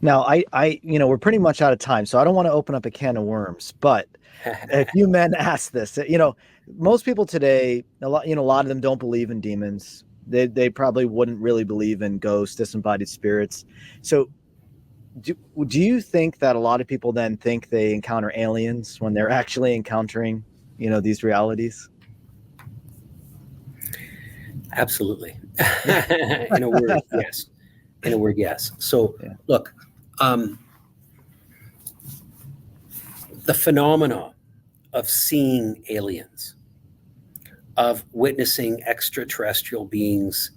Now, we're pretty much out of time, so I don't want to open up a can of worms. But if you men ask this, most people today, a lot of them don't believe in demons. They probably wouldn't really believe in ghosts, disembodied spirits. So, do you think that a lot of people then think they encounter aliens when they're actually encountering, these realities? Absolutely. In a word, yes. In a word, yes. So, Yeah. look, the phenomena of seeing aliens, of witnessing extraterrestrial beings,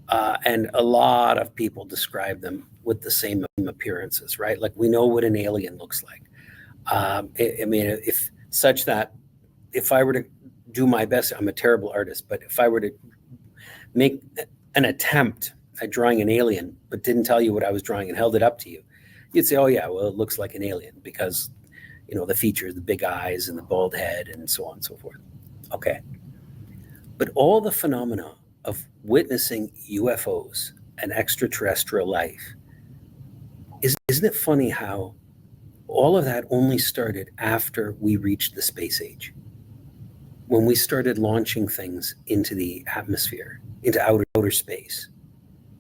and a lot of people describe them with the same appearances, right? Like we know what an alien looks like. I mean, if such that if I were to do my best, I'm a terrible artist, but if I were to make an attempt at drawing an alien, but didn't tell you what I was drawing and held it up to you, you'd say, oh, yeah, well, it looks like an alien because, the features, the big eyes and the bald head and so on and so forth. Okay. But all the phenomena of witnessing UFOs and extraterrestrial life, isn't it funny how all of that only started after we reached the space age? When we started launching things into the atmosphere, into outer space,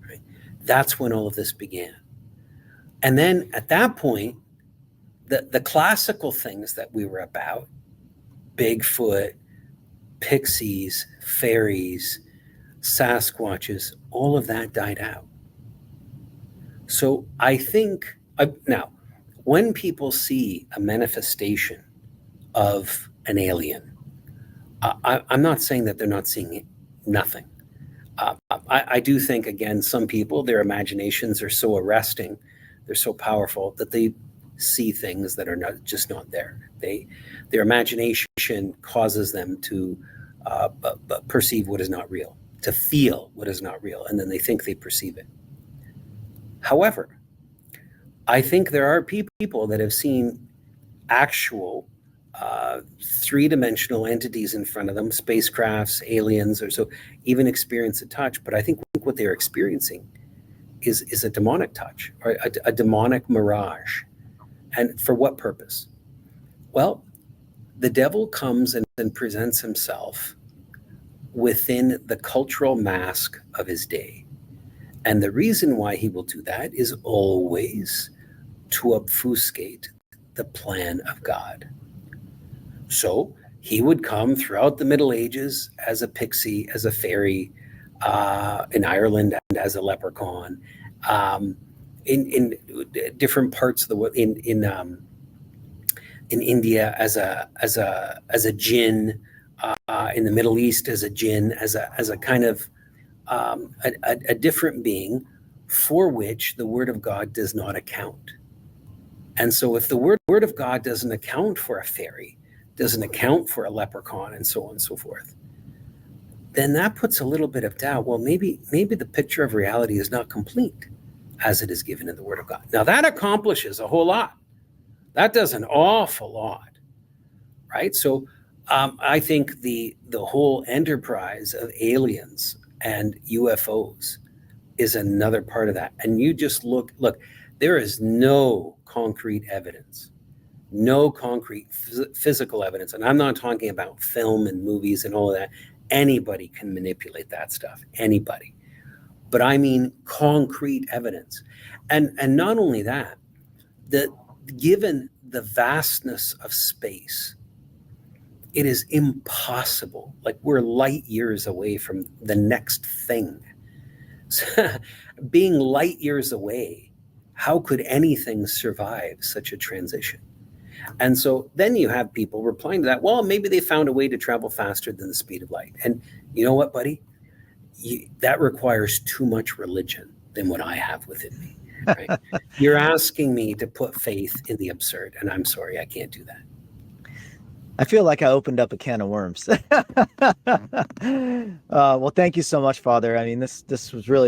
right? That's when all of this began. And then at that point, the classical things that we were about, Bigfoot, pixies, fairies, Sasquatches, all of that died out. So I think, now, when people see a manifestation of an alien, I'm not saying that they're not seeing nothing. I do think, again, some people, their imaginations are so arresting, they're so powerful that they see things that are just not there. Their imagination causes them to perceive what is not real, to feel what is not real, and then they think they perceive it. However, I think there are people that have seen actual three-dimensional entities in front of them, spacecrafts, aliens, or so, even experience a touch. But I think what they're experiencing is a demonic touch, or a demonic mirage. And for what purpose? Well, the devil comes and presents himself within the cultural mask of his day. And the reason why he will do that is always to obfuscate the plan of God. So he would come throughout the Middle Ages as a pixie, as a fairy, in Ireland and as a leprechaun, in different parts of the world, in India as a jinn, in the Middle East as a jinn, as a kind of a different being for which the Word of God does not account. And so if the word of God doesn't account for a fairy, doesn't account for a leprechaun, and so on and so forth, then that puts a little bit of doubt. Well, maybe the picture of reality is not complete as it is given in the Word of God. Now that accomplishes a whole lot. That does an awful lot, right? So I think the whole enterprise of aliens and UFOs is another part of that. And you just look, there is no concrete evidence, no concrete physical evidence. And I'm not talking about film and movies and all of that. Anybody can manipulate that stuff, anybody. But I mean concrete evidence. And not only that, given the vastness of space, it is impossible. Like we're light years away from the next thing. Being light years away, how could anything survive such a transition? And so then you have people replying to that, well, maybe they found a way to travel faster than the speed of light. And you know what, buddy? That requires too much religion than what I have within me. Right? You're asking me to put faith in the absurd, and I'm sorry, I can't do that. I feel like I opened up a can of worms. Well, thank you so much, Father. I mean, this was really